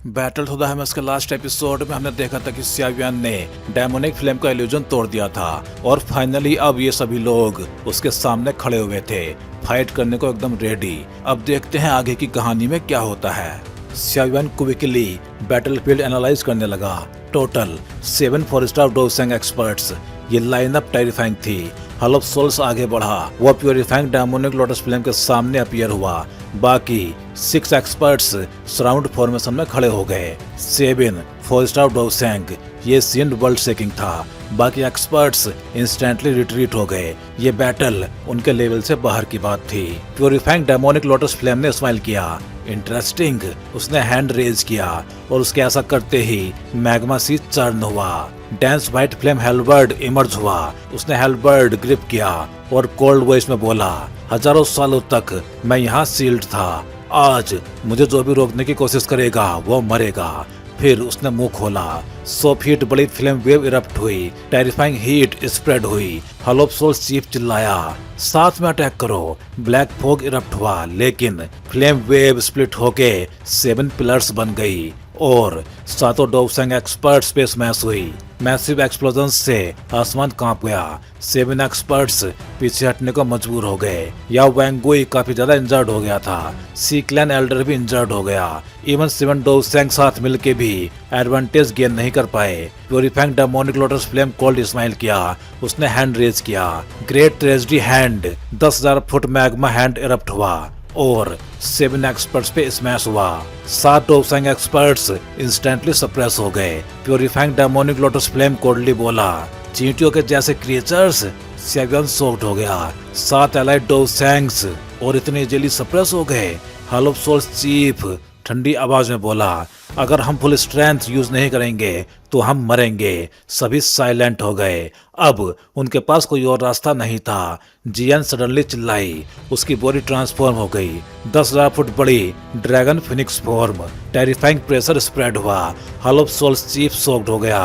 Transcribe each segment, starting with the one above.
Battle to the हेमस के last episode में हमने देखा था कि सियावियन ने डेमोनिक फ्लेम का इल्यूजन तोड़ दिया था और फाइनली अब ये सभी लोग उसके सामने खड़े हुए थे, फाइट करने को एकदम रेडी। अब देखते हैं आगे की कहानी में क्या होता है। सियावियन क्विकली बैटलफील्ड एनालाइज करने लगा। टोटल 7 4-स्टार डोसेंग एक्सपर्ट्स। ये लाइनअप टेरिफाइंग थी। हॉल ऑफ सोल्स आगे बढ़ा, वो प्यूरिफाइंग डेमोनिक लोटस फ्लेम के सामने अपीयर हुआ। बाकी 6 एक्सपर्ट्स सराउंड फॉर्मेशन में खड़े हो गए। 7 4-स्टार डोसेंग। ये सीन वर्ल्ड शेकिंग था। बाकी एक्सपर्ट्स इंस्टेंटली रिट्रीट हो गए। ये बैटल उनके लेवल से बाहर की बात थी। प्यूरिफाइंग डेमोनिक लोटस फ्लेम ने स्माइल किया। इंटरेस्टिंग। उसने हैंड रेज किया और उसके ऐसा करते ही मैग्मा सी चर्न हुआ। डेंस व्हाइट फ्लेम हेलबर्ड इमर्ज हुआ। उसने हेलबर्ड ग्रिप किया और कोल्ड वॉइस में बोला, हजारों सालों तक मैं यहाँ सील्ड था। आज मुझे जो भी रोकने की कोशिश करेगा वो मरेगा। फिर उसने मुंह खोला। 100 फीट बड़ी फ्लेम वेव इरप्ट हुई। टेरिफाइंग हीट स्प्रेड हुई। हॉल ऑफ सोल्स चीफ चिल्लाया, साथ में अटैक करो। ब्लैक फॉग इरप्ट हुआ, लेकिन फ्लेम वेव स्प्लिट होके 7 पिलर्स बन गई और 7 डोसेंग एक्सपर्ट पे स्मैश हुई। मैसिव एक्सप्लोजन से आसमान कांप गया। 7 एक्सपर्ट्स पीछे हटने को मजबूर हो गए। या वैंगुई काफी ज्यादा इंजर्ड हो गया था। सी क्लैन एल्डर भी इंजर्ड हो गया। इवन 7 डोसेंग साथ मिलके भी एडवांटेज गेन नहीं कर पाए। Purifying demonic lotus flame cold smile किया। उसने हैंड रेज किया। Great tragedy hand 10,000 foot magma hand erupt हुआ और 7 एक्सपर्ट्स पे स्मैश हुआ। 7 डोसेंग एक्सपर्ट्स इंस्टेंटली सप्रेस हो गए। Purifying demonic lotus flame coldly बोला, चींटियों के जैसे क्रिएचर्स। सियावियन शॉक्ड हो गया। 7 एलाइड डोसेंग्स और इतने इजीली सप्रेस हो गए। हॉल ऑफ सोल्स चीफ ठंडी आवाज में बोला, अगर हम फुल स्ट्रेंथ यूज नहीं करेंगे तो हम मरेंगे। सभी साइलेंट हो गए। अब उनके पास कोई और रास्ता नहीं था। जियान सडनली चिल्लाई। उसकी बॉडी ट्रांसफॉर्म हो गई। 10,000 फुट बड़ी dragon phoenix form. Terrifying pressure spread हुआ। Hall of souls chief shocked हो गया।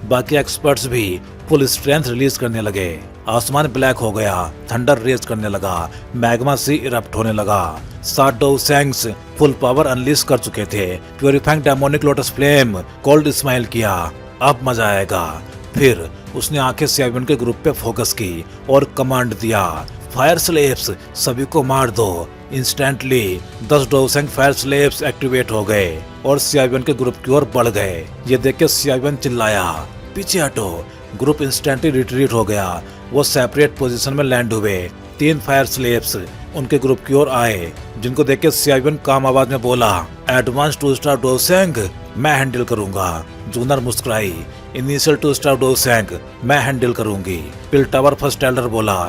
बाकी एक्सपर्ट्स भी फुल स्ट्रेंथ रिलीज करने लगे। आसमान ब्लैक हो गया। थंडर रेज करने लगा। मैग्मा सी इरप्ट होने लगा। 7 डोसेंग्स फुल पावर अनलीज कर चुके थे। Purifying demonic lotus flame cold smile किया, अब मजा आएगा। फिर उसने आंखें सियावियन के ग्रुप पे फोकस की और कमांड दिया, फायर स्लेव्स सभी को मार दो। इंस्टेंटली 10 डोसेंग फायर स्लेव्स एक्टिवेट हो गए और सियावियन के ग्रुप की ओर बढ़ गए। ये देख के सियावियन चिल्लाया, पीछे हटो। ग्रुप इंस्टेंटली रिट्रीट हो गया। वो सेपरेट पोजीशन में लैंड हुए। 3 फायर स्लेव्स उनके ग्रुप की ओर आए, जिनको देख के सियावियन काम आवाज में बोला, एडवांस 2-स्टार डोसेंग मैं हैंडल करूंगा। जूनर मुस्कुराई, इनिशियल 2-स्टार डोसेंग मैं हैंडल करूंगी। पिल टावर फर्स्ट एल्डर बोला,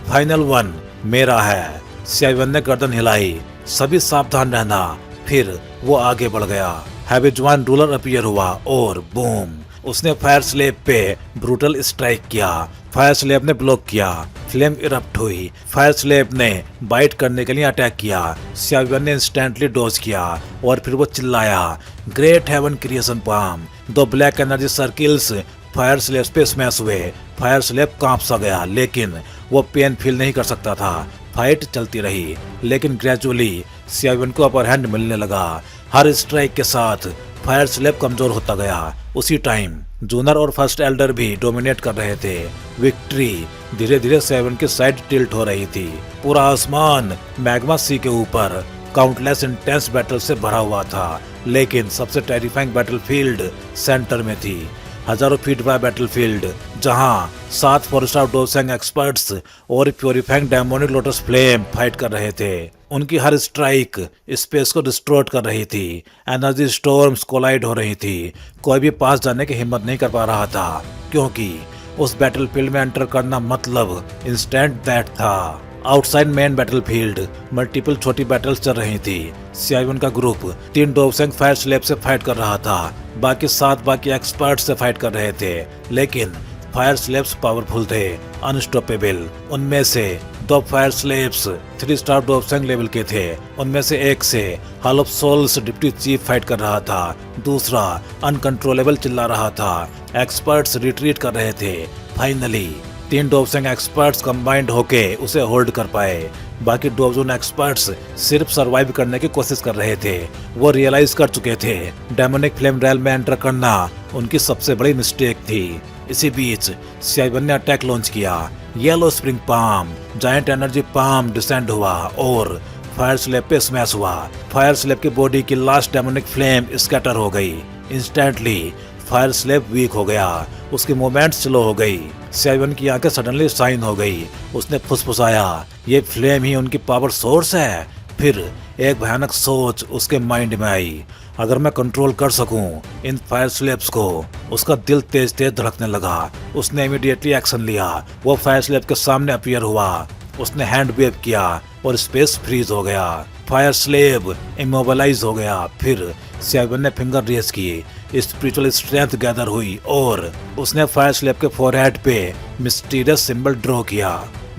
फाइनल 1 मेरा है। सियावियन ने गर्दन हिलाई, सभी सावधान रहना। फिर वो आगे बढ़ गया। हैवी जवान रूलर अपीयर हुआ और बूम, उसने फायर स्लेव पे ब्रूटल स्ट्राइक किया। फायर स्लेव ने ब्लॉक किया। फ्लेम इरप्ट हुई। फायर स्लेव ने बाइट करने के लिए अटैक किया। सियावियन ने इंस्टेंटली डॉज किया और फिर वो चिल्लाया, great heaven creation palm. 2 black energy circles fire slave पे स्मैश हुए। फायर स्लेव कांप सा गया, लेकिन वो पेन फील नहीं कर सकता था। फाइट चलती रही, लेकिन ग्रेजुअली सियावियन को अपर हैंड मिलने लगा। हर स्ट्राइक के साथ फायर स्लेव कमजोर होता गया। उसी टाइम जूनर और फर्स्ट एल्डर भी डोमिनेट कर रहे थे। विक्ट्री धीरे धीरे सियावियन की साइड टिल्ट हो रही थी। पूरा आसमान मैग्मा सी के ऊपर काउंटलेस इंटेंस बैटल से भरा हुआ था, लेकिन सबसे टेरिफाइंग बैटलफील्ड सेंटर में थी। हजारों फीट बड़ा बैटलफील्ड, जहां 7 4-स्टार डोसेंग एक्सपर्ट्स और purifying demonic lotus flame fight कर रहे थे। उनकी हर स्ट्राइक स्पेस को डिस्ट्रॉय कर रही थी। एनर्जी स्टॉर्म्स कोलाइड हो रही थी। कोई भी पास जाने की हिम्मत नहीं कर पा रहा था, क्योंकि उस बैटलफील्ड में एंटर करना मतलब इंस्टेंट डेथ था। आउटसाइड मेन बैटलफील्ड मल्टीपल छोटी बैटल्स चल रही थी। सियावियन का ग्रुप 3 डोसेंग फायर स्लेव से फाइट कर रहा था। बाकी 7 बाकी एक्सपर्ट से फाइट कर रहे थे, लेकिन फायर स्लेव्स पावरफुल थे, अनस्टॉपेबल। उनमें से 2 फायर स्लेव्स 3-स्टार डोसेंग लेवल के थे। उनमें से एक से hall of souls deputy chief fight कर रहा था। दूसरा अनकंट्रोलेबल चिल्ला रहा था। एक्सपर्ट्स रिट्रीट कर रहे थे। फाइनली 3 डोबसेंग एक्सपर्ट्स कंबाइंड होके उसे होल्ड कर पाए। बाकी डोबजोन एक्सपर्ट्स सिर्फ सरवाइव करने की कोशिश कर रहे थे। वो रियलाइज कर चुके थे डेमोनिक फ्लेम रैल में एंटर करना उनकी सबसे बड़ी मिस्टेक थी। इसी बीच CI-1 ने अटैक लॉन्च किया। Yellow spring palm, giant energy palm descend हुआ और फायर स्लैब पे स्मैश हुआ। फायर स्लैब की बॉडी की लास्ट डेमोनिक फ्लेम स्कैटर हो गई। इंस्टेंटली फायर स्लैब वीक हो गया, उसकी मूवमेंट स्लो हो गई। CI-1 की आंखें सडनली शाइन हो गई। उसने फुसफुसाया, ये फ्लेम ही उनकी पावर सोर्स है। फिर एक भयानक सोच उसके माइंड में आई, अगर मैं कंट्रोल कर सकूं इन फायर स्लैब्स को। उसका दिल तेज तेज धड़कने लगा। उसने इमीडिएटली एक्शन लिया। वो फायर स्लैब के सामने अपीयर हुआ। उसने हैंड वेव किया और स्पेस फ्रीज हो गया। फायर स्लेब इमोबलाइज हो गया। फिर CI-1 ने फिंगर रेज किए, स्पिरिचुअल स्ट्रेंथ गैदर हुई और उसने फायर स्लेब के फोरहेड पे मिस्टीरियस सिंबल ड्रॉ किया।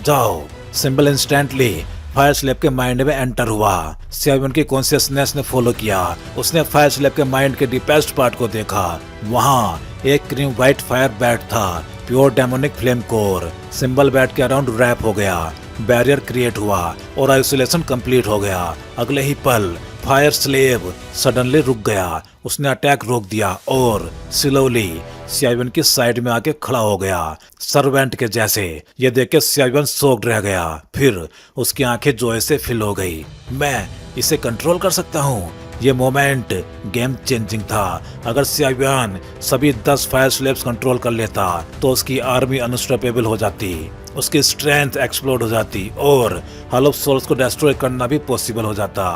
जाओ। सिंबल इंस्टेंटली फायर स्लेब के माइंड में एंटर हुआ। CI-1 की कॉन्शियसनेस ने फॉलो किया। उसने फायर स्लेब के माइंड के डीपेस्ट पार्ट को देखा। वहाँ एक क्रीम व्हाइट फायर बैट था, pure demonic flame core. Symbol bat के अराउंड रैप हो गया। बैरियर क्रिएट हुआ और आइसोलेशन कंप्लीट हो गया। अगले ही पल फायर स्लेब सडनली रुक गया। उसने अटैक रोक दिया और स्लोली CI-1 की साइड में आके खड़ा हो गया, सर्वेंट के जैसे। ये देख के CI-1 शॉक्ड रह गया। फिर उसकी आंखें जॉय से फिल हो गई। मैं इसे कंट्रोल कर सकता हूँ। ये मोमेंट गेम चेंजिंग था। अगर CI-1 सभी 10 फायर स्लेब्स कंट्रोल कर लेता तो उसकी आर्मी अनस्टॉपेबल हो जाती, उसकी स्ट्रेंथ एक्सप्लोड हो जाती और हॉल ऑफ सोल्स को डिस्ट्रॉय करना भी पॉसिबल हो जाता।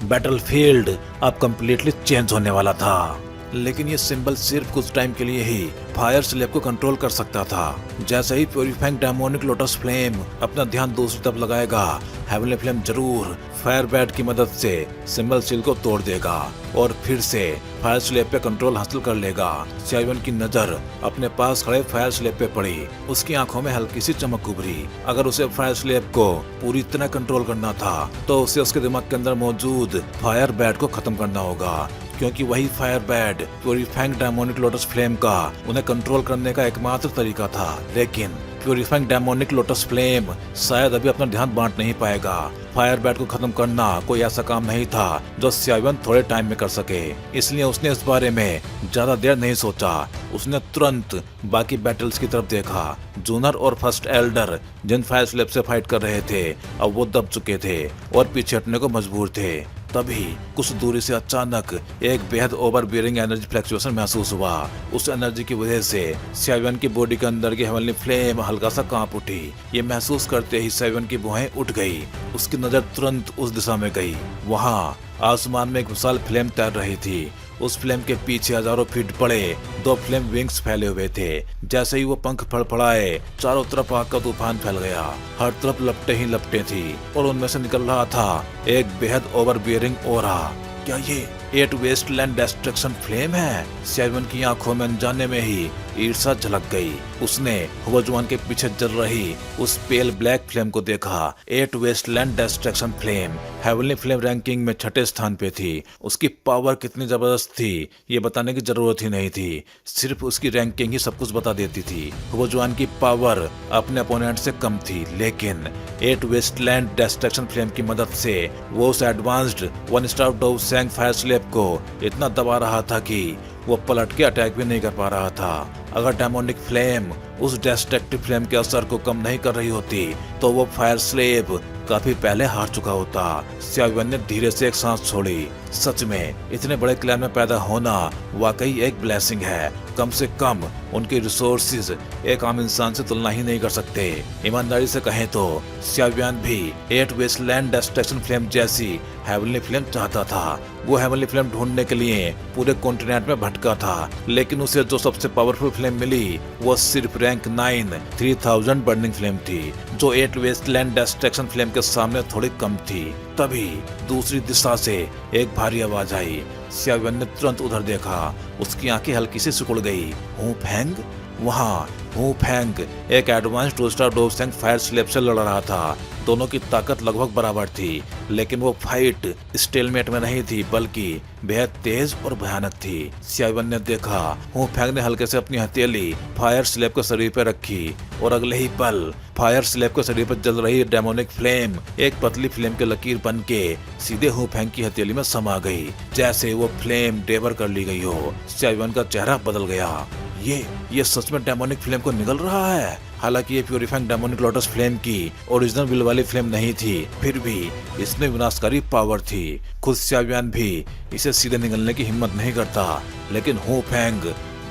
बैटलफील्ड अब कंप्लीटली चेंज होने वाला था। लेकिन ये सिंबल सिर्फ कुछ टाइम के लिए ही फायर स्लेब को कंट्रोल कर सकता था। जैसे ही प्यूरिफाइंग डेमोनिक लोटस फ्लेम अपना ध्यान दूसरी तरफ लगाएगा, हेवनली फ्लेम जरूर फायर बैट की मदद से सिंबल सील को तोड़ देगा और फिर से फायर स्लेब पे कंट्रोल हासिल कर लेगा। CI-1 की नजर अपने पास खड़े फायर स्लेब पे पड़ी। उसकी आंखों में हल्की सी चमक उभरी। अगर उसे फायर स्लेब को पूरी तरह कंट्रोल करना था तो उसे उसके दिमाग के अंदर मौजूद फायर बैट को खत्म करना होगा, क्योंकि वही fire bat purifying demonic lotus flame का उन्हें कंट्रोल करने का एकमात्र तरीका था। लेकिन प्यूरिफाइंग डेमोनिक लोटस फ्लेम शायद अभी अपना ध्यान बांट नहीं पाएगा। फायर बैट को खत्म करना कोई ऐसा काम नहीं था जो CI-1 थोड़े टाइम में कर सके, इसलिए उसने इस बारे में ज्यादा देर नहीं सोचा। उसने तुरंत बाकी बैटल्स की तरफ देखा। जूनर और फर्स्ट एल्डर जिन फायर स्लेब से फाइट कर रहे थे अब वो दब चुके थे और पीछे हटने को मजबूर थे। तभी कुछ दूरी से अचानक एक बेहद ओवर बियरिंग एनर्जी फ्लक्चुएशन महसूस हुआ। उस एनर्जी की वजह से CI-1 की बॉडी के अंदर की हेवनली फ्लेम हल्का सा कांप उठी। ये महसूस करते ही CI-1 की भुएं उठ गई। उसकी नजर तुरंत उस दिशा में गई। वहाँ आसमान में एक विशाल फ्लेम तैर रही थी। उस फ्लेम के पीछे हजारों फीट बड़े 2 फ्लेम विंग्स फैले हुए थे। जैसे ही वो पंख फड़फड़ाए, चारों तरफ आग का तूफान फैल गया। हर तरफ लपटे ही लपटे थी और उनमें से निकल रहा था एक बेहद ओवर बियरिंग ओरा। क्या ये 8 वेस्टलैंड डिस्ट्रक्शन फ्लेम है? CI-1 की आंखों में अनजाने में ही ईर्ष्या झलक गई। उसने हुआजुआन के पीछे जल रही उस पेल ब्लैक फ्लेम को देखा। 8 wasteland destruction flame heavenly flame ranking में 6ठे स्थान पे थी। उसकी पावर कितनी जबरदस्त थी ये बताने की जरूरत ही नहीं थी, सिर्फ उसकी रैंकिंग ही सब कुछ बता देती थी। हुआजुआन की पावर अपने अपोनेंट से कम थी, लेकिन 8 वेस्टलैंड डिस्ट्रक्शन फ्लेम की मदद से वो उस एडवांस्ड 1 स्टार डोबसेंग फायर स्लेब को इतना दबा रहा था कि वो पलट के अटैक भी नहीं कर पा रहा था। अगर डेमोनिक फ्लेम उस डिस्ट्रक्टिव फ्लेम के असर को कम नहीं कर रही होती तो वो फायर स्लेब काफी पहले हार चुका होता। CI-1 ने धीरे से एक सांस छोड़ी। सच में इतने बड़े क्लैन में पैदा होना वाकई एक ब्लेसिंग है। कम से कम उनके रिसोर्सेज एक आम इंसान से तुलना ही नहीं कर सकते। ईमानदारी से कहें तो CI-1 भी 8 वेस्टलैंड डिस्ट्रक्शन फ्लेम जैसी हेवनली फ्लेम चाहता था। वो हेवनली फ्लेम ढूंढने के लिए पूरे कॉन्टिनेंट में भटका था, लेकिन उसे जो सबसे पावरफुल फ्लेम मिली वो सिर्फ रैंक 9 3000 बर्निंग फ्लेम थी, जो 8 वेस्टलैंड डिस्ट्रक्शन फ्लेम के सामने थोड़ी कम थी। तभी दूसरी दिशा से एक भारी आवाज आई। CI-1 ने तुरंत उधर देखा। उसकी आंखें हल्की सी सिकुड़ गई। हूँ फेंग? वहाँ हूँ फेंग एक एडवांस 2 स्टार डोबसेंग फायर स्लेब से लड़ रहा था। दोनों की ताकत लगभग बराबर थी। लेकिन वो फाइट स्टेलमेट में नहीं थी बल्कि बेहद तेज और भयानक थी। सियावन ने देखा हु फेंग ने हल्के से अपनी हथेली फायर स्लेब के शरीर पर रखी और अगले ही पल फायर स्लेब के शरीर पर जल रही डेमोनिक फ्लेम एक पतली फ्लेम के लकीर बन के सीधे हु फेंग की हथेली में समा गई, जैसे वो फ्लेम डेवर कर ली गई हो। सियावन का चेहरा बदल गया। ये सच में डेमोनिक फ्लेम को निगल रहा है। हालांकि ये प्यूरिफाइंग डेमोनिक लोटस फ्लेम की ओरिजिनल विल वाली फ्लेम नहीं थी, फिर भी इसमें विनाशकारी पावर थी। खुद सियावियन भी इसे सीधे निगलने की हिम्मत नहीं करता, लेकिन हु फेंग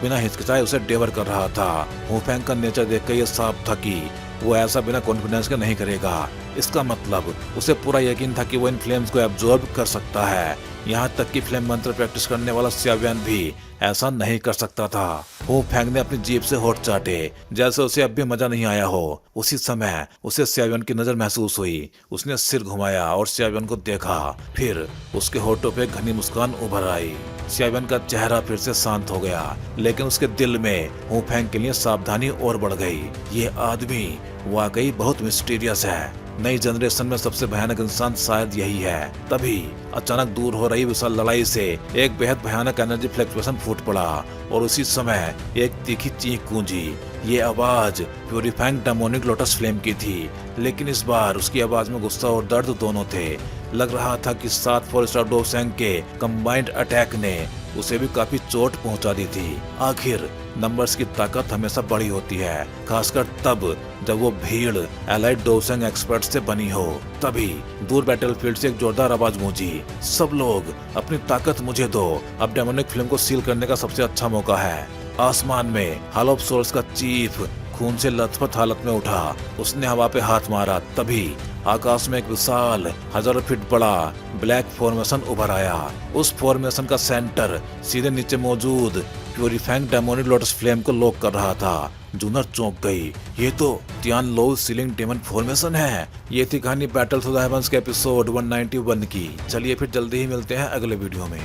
बिना हिचकिचाए उसे डेवर कर रहा था। हु फेंग का नेचर देखकर ये साफ था कि वो ऐसा बिना कॉन्फिडेंस के नहीं करेगा। इसका मतलब उसे पूरा यकीन था कि वो इन फ्लेम्स को एब्जॉर्ब कर सकता है। यहाँ तक कि फ्लेम मंत्र प्रैक्टिस करने वाला सियावियन भी ऐसा नहीं कर सकता था। हु फेंग ने अपनी जीभ से होठ चाटे, जैसे उसे अब भी मजा नहीं आया हो। उसी समय उसे सियावियन की नजर महसूस हुई। उसने सिर घुमाया और सियावियन को देखा, फिर उसके होठों पे घनी मुस्कान उभर आई। सियावियन का चेहरा फिर से शांत हो गया, लेकिन उसके दिल में हु फेंग के लिए सावधानी और बढ़ गई। ये आदमी वाकई बहुत मिस्टीरियस है। नई जनरेशन में सबसे भयानक इंसान शायद यही है। तभी अचानक दूर हो रही विशाल लड़ाई से एक बेहद भयानक एनर्जी फ्लक्चुएशन फूट पड़ा और उसी समय एक तीखी चीख गूंजी। ये आवाज प्यूरिफाइंग डेमोनिक लोटस फ्लेम की थी, लेकिन इस बार उसकी आवाज में गुस्सा और दर्द दोनों थे। लग रहा था कि 7 4 स्टार डोसेंग के कंबाइंड अटैक ने उसे भी काफी चोट पहुंचा दी थी। आखिर नंबर्स की ताकत हमेशा बड़ी होती है, खासकर तब जब वो भीड़ एलाइड डोसेंग एक्सपर्ट से बनी हो। तभी दूर बैटलफील्ड से एक जोरदार आवाज गूंजी, सब लोग अपनी ताकत मुझे दो, अब डेमोनिक फिल्म को सील करने का सबसे अच्छा मौका है। आसमान में हॉल ऑफ सोल्स का चीफ खून से लथपथ हालत में उठा। उसने हवा पे हाथ मारा, तभी आकाश में एक विशाल 1000 फीट बड़ा ब्लैक फॉर्मेशन उभर आया। उस फॉर्मेशन का सेंटर सीधे नीचे मौजूद प्यूरिफाइंग डेमोनिक लोटस फ्लेम को लॉक कर रहा था। जूनर चौंक गई, ये तो तियान लो सीलिंग डेमन फॉर्मेशन है। ये थी कहानी बैटल ऑफ द हेवंस के एपिसोड 191 की। चलिए फिर जल्दी ही मिलते हैं अगले वीडियो में।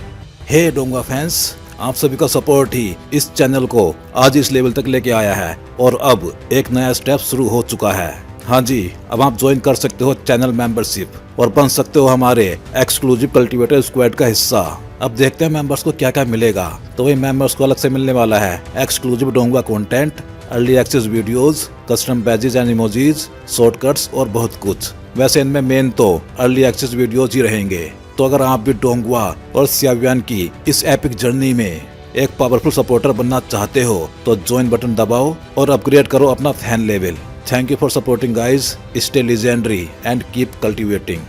हे डोंगा फैंस, आप सभी का सपोर्ट ही इस चैनल को आज इस लेवल तक लेके आया है और अब एक नया स्टेप शुरू हो चुका है। हाँ जी, अब आप ज्वाइन कर सकते हो चैनल मेंबरशिप और बन सकते हो हमारे एक्सक्लूसिव कल्टीवेटर स्क्वाड का हिस्सा। अब देखते हैं मेंबर्स को क्या क्या मिलेगा। तो वही मेंबर्स को अलग से मिलने वाला है एक्सक्लूसिव डोंगा content, early access videos, custom badges and emojis, shortcuts और बहुत कुछ। वैसे इनमें मेन तो अर्ली एक्सेस वीडियोज ही रहेंगे। तो अगर आप भी डोंगवा और सियावियन की इस एपिक जर्नी में एक पावरफुल सपोर्टर बनना चाहते हो तो ज्वाइन बटन दबाओ और अपग्रेड करो अपना fan level. Thank you for supporting guys. Stay legendary and keep cultivating.